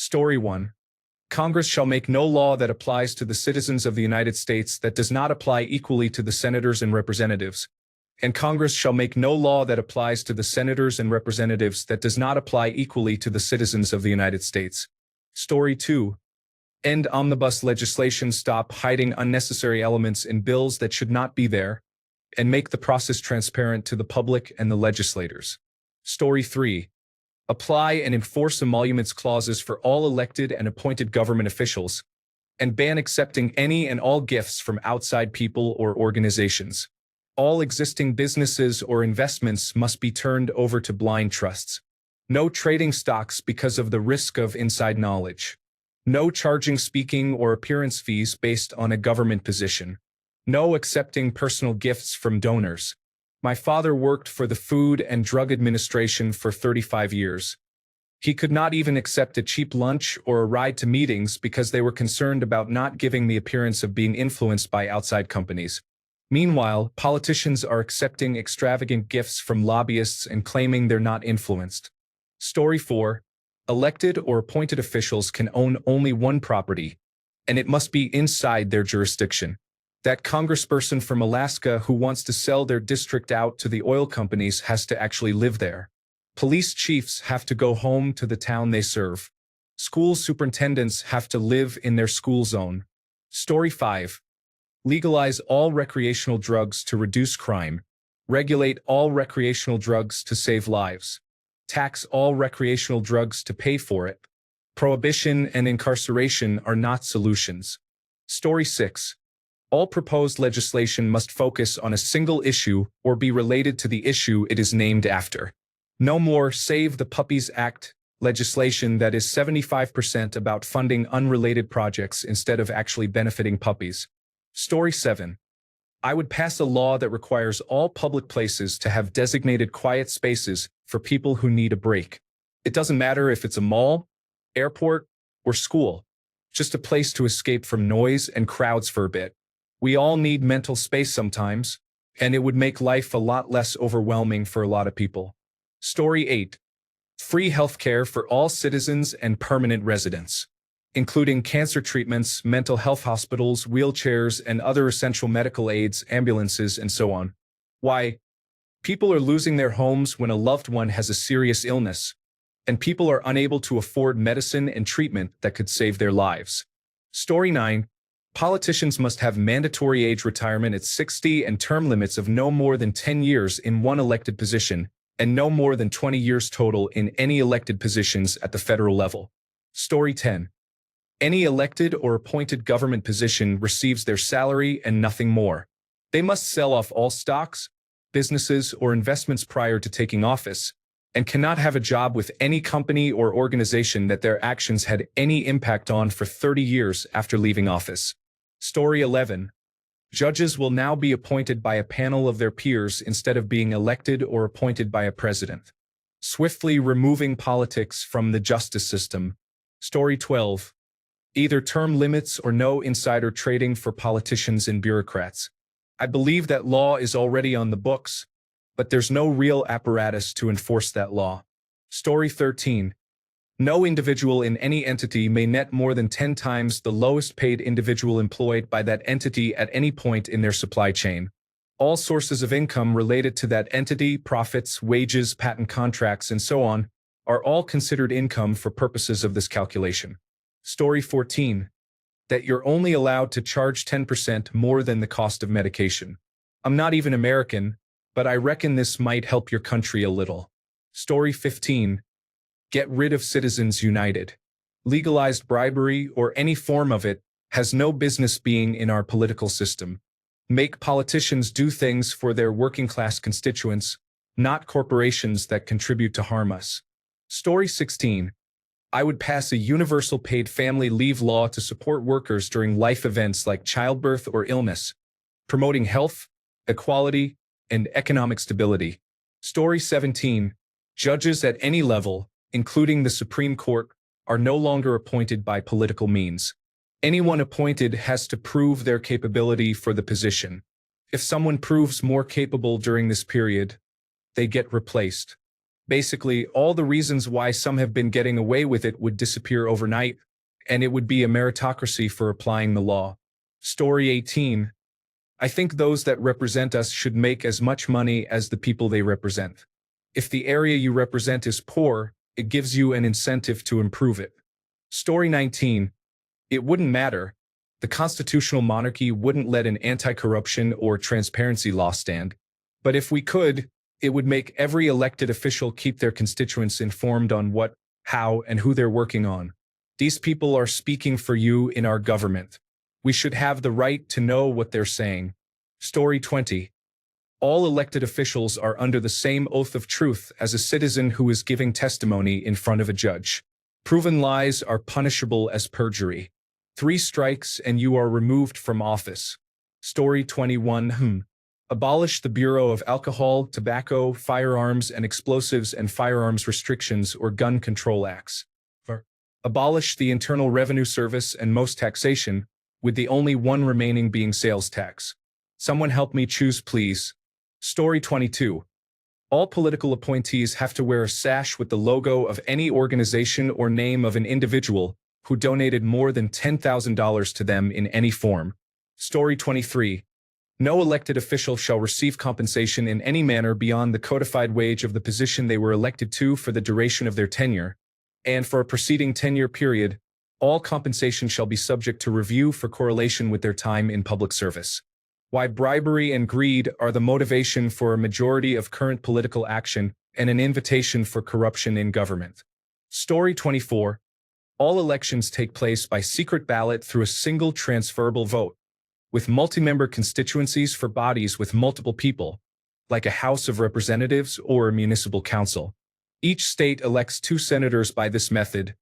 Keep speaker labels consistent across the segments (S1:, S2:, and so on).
S1: Story 1. Congress shall make no law that applies to the citizens of the United States that does not apply equally to the senators and representatives. And Congress shall make no law that applies to the senators and representatives that does not apply equally to the citizens of the United States. Story 2. End omnibus legislation. Stop hiding unnecessary elements in bills that should not be there, and make the process transparent to the public and the legislators. Story 3. Apply and enforce emoluments clauses for all elected and appointed government officials, and ban accepting any and all gifts from outside people or organizations. All existing businesses or investments must be turned over to blind trusts. No trading stocks because of the risk of inside knowledge. No charging speaking or appearance fees based on a government position. No accepting personal gifts from donors. My father worked for the Food and Drug Administration for 35 years. He could not even accept a cheap lunch or a ride to meetings because they were concerned about not giving the appearance of being influenced by outside companies. Meanwhile, politicians are accepting extravagant gifts from lobbyists and claiming they're not influenced. Story 4. Elected or appointed officials can own only one property, and it must be inside their jurisdiction. That congressperson from Alaska who wants to sell their district out to the oil companies has to actually live there. Police chiefs have to go home to the town they serve. School superintendents have to live in their school zone. Story 5. Legalize all recreational drugs to reduce crime. Regulate all recreational drugs to save lives. Tax all recreational drugs to pay for it. Prohibition and incarceration are not solutions. Story 6. All proposed legislation must focus on a single issue or be related to the issue it is named after. No more Save the Puppies Act legislation that is 75% about funding unrelated projects instead of actually benefiting puppies. Story 7. I would pass a law that requires all public places to have designated quiet spaces for people who need a break. It doesn't matter if it's a mall, airport, or school. Just a place to escape from noise and crowds for a bit. We all need mental space sometimes, and it would make life a lot less overwhelming for a lot of people. Story 8. Free healthcare for all citizens and permanent residents, including cancer treatments, mental health hospitals, wheelchairs, and other essential medical aids, ambulances, and so on. Why? People are losing their homes when a loved one has a serious illness, and people are unable to afford medicine and treatment that could save their lives. Story 9. Politicians must have mandatory age retirement at 60 and term limits of no more than 10 years in one elected position, and no more than 20 years total in any elected positions at the federal level. Story 10. Any elected or appointed government position receives their salary and nothing more. They must sell off all stocks, businesses, or investments prior to taking office, and cannot have a job with any company or organization that their actions had any impact on for 30 years after leaving office. Story 11. Judges will now be appointed by a panel of their peers instead of being elected or appointed by a president, swiftly removing politics from the justice system. Story 12. Either term limits or no insider trading for politicians and bureaucrats. I believe that law is already on the books, but there's no real apparatus to enforce that law. Story 13. No individual in any entity may net more than 10 times the lowest paid individual employed by that entity at any point in their supply chain. All sources of income related to that entity, profits, wages, patent contracts, and so on, are all considered income for purposes of this calculation. Story 14. That you're only allowed to charge 10% more than the cost of medication. I'm not even American, but I reckon this might help your country a little. Story 15. Get rid of Citizens United. Legalized bribery, or any form of it, has no business being in our political system. Make politicians do things for their working-class constituents, not corporations that contribute to harm us. Story 16. I would pass a universal paid family leave law to support workers during life events like childbirth or illness, promoting health, equality, and economic stability. Story 17. Judges at any level, including the Supreme Court, are no longer appointed by political means. Anyone appointed has to prove their capability for the position. If someone proves more capable during this period, they get replaced. Basically, all the reasons why some have been getting away with it would disappear overnight, and it would be a meritocracy for applying the law. Story 18. I think those that represent us should make as much money as the people they represent. If the area you represent is poor, it gives you an incentive to improve it. Story 19. It wouldn't matter. The constitutional monarchy wouldn't let an anti-corruption or transparency law stand. But if we could, it would make every elected official keep their constituents informed on what, how, and who they're working on. These people are speaking for you in our government. We should have the right to know what they're saying. Story 20. All elected officials are under the same oath of truth as a citizen who is giving testimony in front of a judge. Proven lies are punishable as perjury. 3 strikes and you are removed from office. Story 21. Abolish the Bureau of Alcohol, Tobacco, Firearms and Explosives and Firearms Restrictions or Gun Control Acts. Abolish the Internal Revenue Service and most taxation, with the only one remaining being sales tax. Someone help me choose, please. Story 22. All political appointees have to wear a sash with the logo of any organization or name of an individual who donated more than $10,000 to them in any form. Story 23. No elected official shall receive compensation in any manner beyond the codified wage of the position they were elected to for the duration of their tenure, and for a preceding 10-year period, all compensation shall be subject to review for correlation with their time in public service. Why bribery and greed are the motivation for a majority of current political action and an invitation for corruption in government. Story 24. All elections take place by secret ballot through a single transferable vote, with multi-member constituencies for bodies with multiple people, like a House of Representatives or a municipal council. Each state elects 2 senators by this method,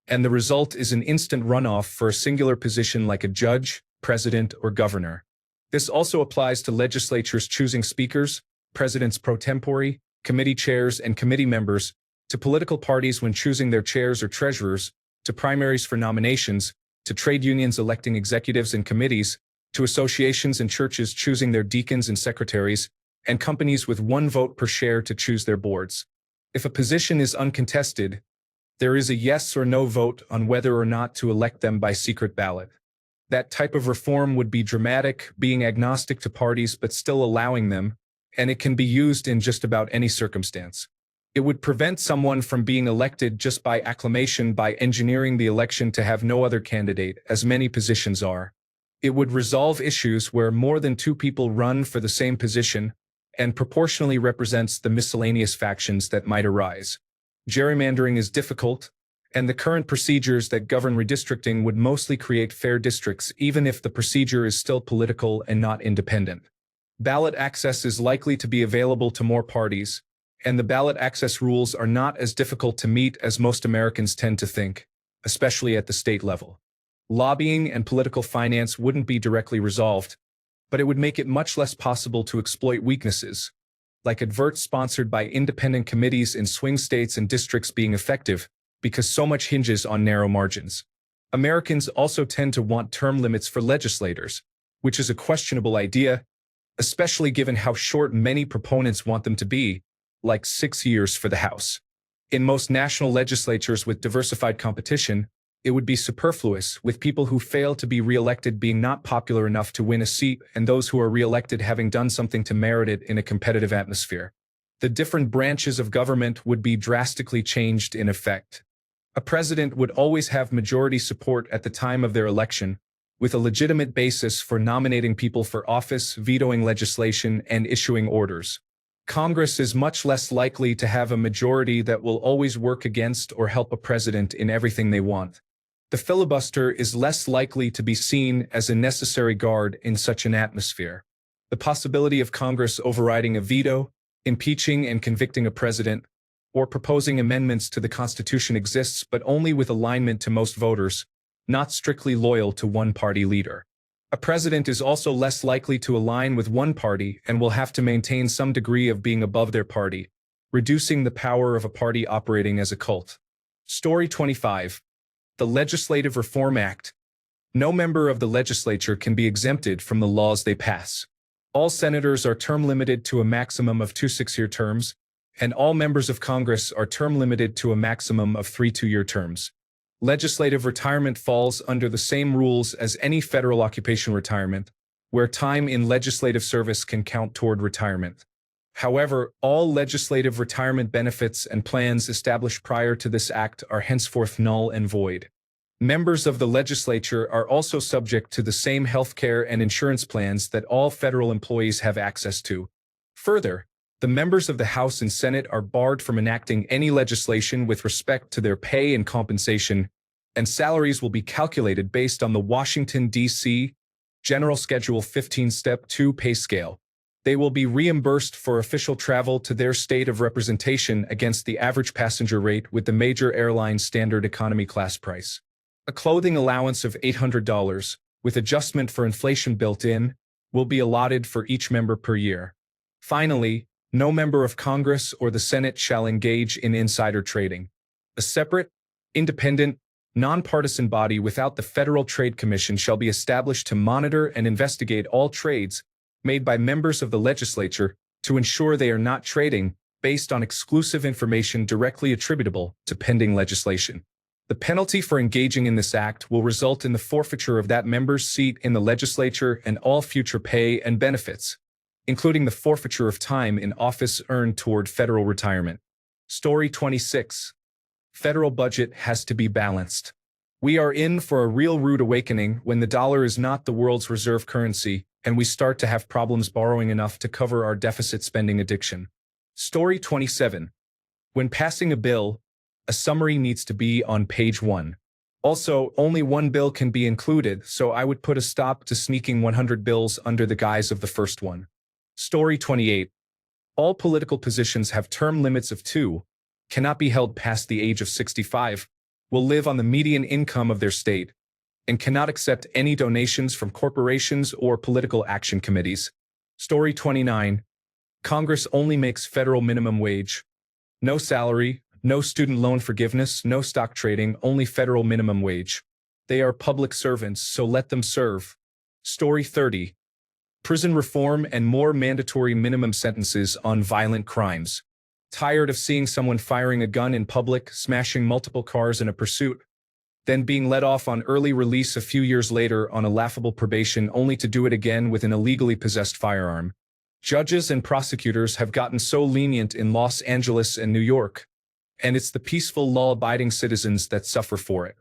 S1: and the result is an instant runoff for a singular position like a judge, president, or governor. This also applies to legislatures choosing speakers, presidents pro tempore, committee chairs, and committee members, to political parties when choosing their chairs or treasurers, to primaries for nominations, to trade unions electing executives and committees, to associations and churches choosing their deacons and secretaries, and companies with 1 vote per share to choose their boards. If a position is uncontested, there is a yes or no vote on whether or not to elect them by secret ballot. That type of reform would be dramatic, being agnostic to parties but still allowing them, and it can be used in just about any circumstance. It would prevent someone from being elected just by acclamation by engineering the election to have no other candidate, as many positions are. It would resolve issues where more than 2 people run for the same position, and proportionally represents the miscellaneous factions that might arise. Gerrymandering is difficult, and the current procedures that govern redistricting would mostly create fair districts even if the procedure is still political and not independent. Ballot access is likely to be available to more parties, and the ballot access rules are not as difficult to meet as most Americans tend to think, especially at the state level. Lobbying and political finance wouldn't be directly resolved, but it would make it much less possible to exploit weaknesses, like adverts sponsored by independent committees in swing states and districts being effective, because so much hinges on narrow margins. Americans also tend to want term limits for legislators, which is a questionable idea, especially given how short many proponents want them to be, like 6 years for the House. In most national legislatures with diversified competition, it would be superfluous, with people who fail to be re-elected being not popular enough to win a seat and those who are re-elected having done something to merit it in a competitive atmosphere. The different branches of government would be drastically changed in effect. A president would always have majority support at the time of their election, with a legitimate basis for nominating people for office, vetoing legislation, and issuing orders. Congress is much less likely to have a majority that will always work against or help a president in everything they want. The filibuster is less likely to be seen as a necessary guard in such an atmosphere. The possibility of Congress overriding a veto, impeaching and convicting a president, or proposing amendments to the Constitution exists, but only with alignment to most voters, not strictly loyal to one party leader. A president is also less likely to align with one party and will have to maintain some degree of being above their party, reducing the power of a party operating as a cult. Story 25. The Legislative Reform Act. No member of the legislature can be exempted from the laws they pass. All senators are term limited to a maximum of 2 6-year terms, and all members of Congress are term limited to a maximum of 3 two-year terms. Legislative retirement falls under the same rules as any federal occupation retirement, where time in legislative service can count toward retirement. However, all legislative retirement benefits and plans established prior to this act are henceforth null and void. Members of the legislature are also subject to the same health care and insurance plans that all federal employees have access to. Further, the members of the House and Senate are barred from enacting any legislation with respect to their pay and compensation, and salaries will be calculated based on the Washington, D.C. General Schedule 15 Step 2 pay scale. They will be reimbursed for official travel to their state of representation against the average passenger rate with the major airline standard economy class price. A clothing allowance of $800, with adjustment for inflation built in, will be allotted for each member per year. Finally, no member of Congress or the Senate shall engage in insider trading. A separate, independent, nonpartisan body without the Federal Trade Commission shall be established to monitor and investigate all trades made by members of the legislature to ensure they are not trading based on exclusive information directly attributable to pending legislation. The penalty for engaging in this act will result in the forfeiture of that member's seat in the legislature and all future pay and benefits, including the forfeiture of time in office earned toward federal retirement. Story 26. Federal budget has to be balanced. We are in for a real rude awakening when the dollar is not the world's reserve currency and we start to have problems borrowing enough to cover our deficit spending addiction. Story 27. When passing a bill, a summary needs to be on page 1. Also, only one bill can be included, so I would put a stop to sneaking 100 bills under the guise of the first one. Story 28. All political positions have term limits of 2, cannot be held past the age of 65, will live on the median income of their state, and cannot accept any donations from corporations or political action committees. Story 29. Congress only makes federal minimum wage. No salary, no student loan forgiveness, no stock trading, only federal minimum wage. They are public servants, so let them serve. Story 30. Prison reform and more mandatory minimum sentences on violent crimes. Tired of seeing someone firing a gun in public, smashing multiple cars in a pursuit, then being let off on early release a few years later on a laughable probation only to do it again with an illegally possessed firearm. Judges and prosecutors have gotten so lenient in Los Angeles and New York, and it's the peaceful, law-abiding citizens that suffer for it.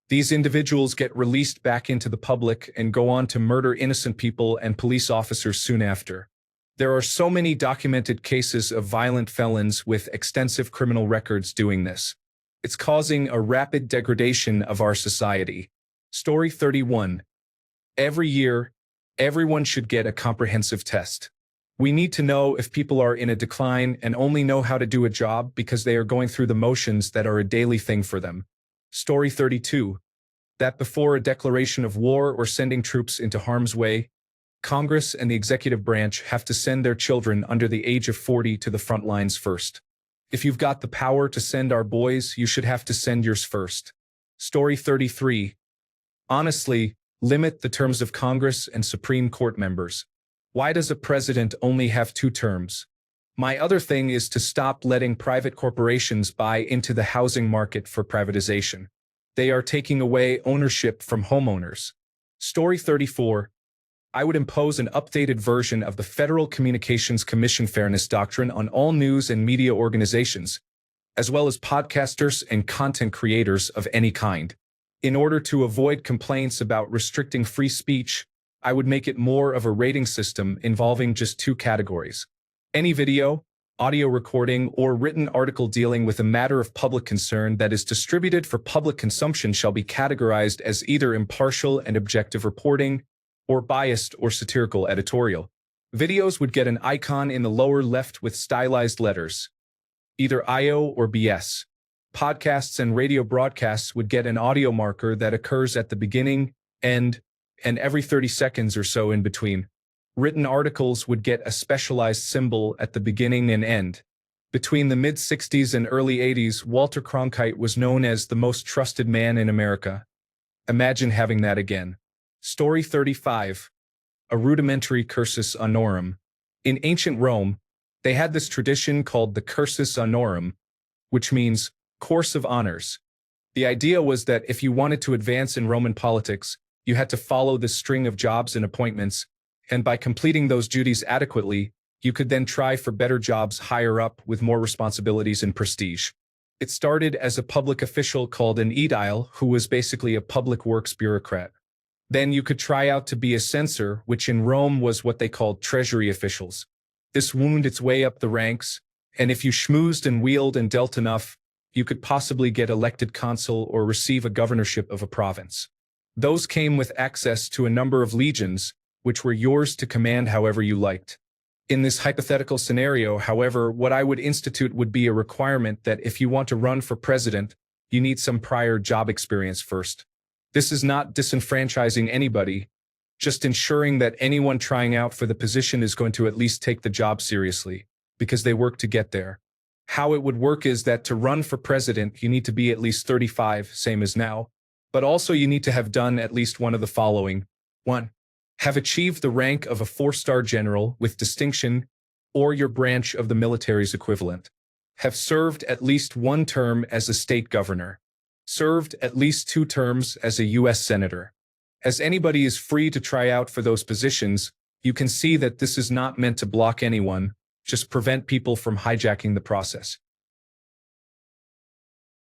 S1: These individuals get released back into the public and go on to murder innocent people and police officers soon after. There are so many documented cases of violent felons with extensive criminal records doing this. It's causing a rapid degradation of our society. Story 31. Every year, everyone should get a comprehensive test. We need to know if people are in a decline and only know how to do a job because they are going through the motions that are a daily thing for them. Story 32. That before a declaration of war or sending troops into harm's way, Congress and the executive branch have to send their children under the age of 40 to the front lines first. If you've got the power to send our boys, you should have to send yours first. Story 33. Honestly, limit the terms of Congress and Supreme Court members. Why does a president only have 2 terms? My other thing is to stop letting private corporations buy into the housing market for privatization. They are taking away ownership from homeowners. Story 34. I would impose an updated version of the Federal Communications Commission Fairness Doctrine on all news and media organizations, as well as podcasters and content creators of any kind. In order to avoid complaints about restricting free speech, I would make it more of a rating system involving just 2 categories. Any video, audio recording, or written article dealing with a matter of public concern that is distributed for public consumption shall be categorized as either impartial and objective reporting, or biased or satirical editorial. Videos would get an icon in the lower left with stylized letters, either IO or BS. Podcasts and radio broadcasts would get an audio marker that occurs at the beginning, end, and every 30 seconds or so in between. Written articles would get a specialized symbol at the beginning and end. Between the mid-60s and early 80s, Walter Cronkite was known as the most trusted man in America. Imagine having that again. Story 35. A rudimentary cursus honorum. In ancient Rome, They had this tradition called the cursus honorum, which means course of honors. The idea was that if you wanted to advance in Roman politics, you had to follow this string of jobs and appointments, and by completing those duties adequately, you could then try for better jobs higher up with more responsibilities and prestige. It started as a public official called an aedile, who was basically a public works bureaucrat. Then you could try out to be a censor, which in Rome was what they called treasury officials. This wound its way up the ranks, and if you schmoozed and wheeled and dealt enough, you could possibly get elected consul or receive a governorship of a province. Those came with access to a number of legions, which were yours to command however you liked. In this hypothetical scenario, however, what I would institute would be a requirement that if you want to run for president, you need some prior job experience first. This is not disenfranchising anybody, just ensuring that anyone trying out for the position is going to at least take the job seriously, because they work to get there. How it would work is that to run for president, you need to be at least 35, same as now, but also you need to have done at least one of the following. 1. Have achieved the rank of a 4-star general with distinction or your branch of the military's equivalent. Have served at least 1 term as a state governor. Served at least 2 terms as a U.S. senator. As anybody is free to try out for those positions, you can see that this is not meant to block anyone, just prevent people from hijacking the process.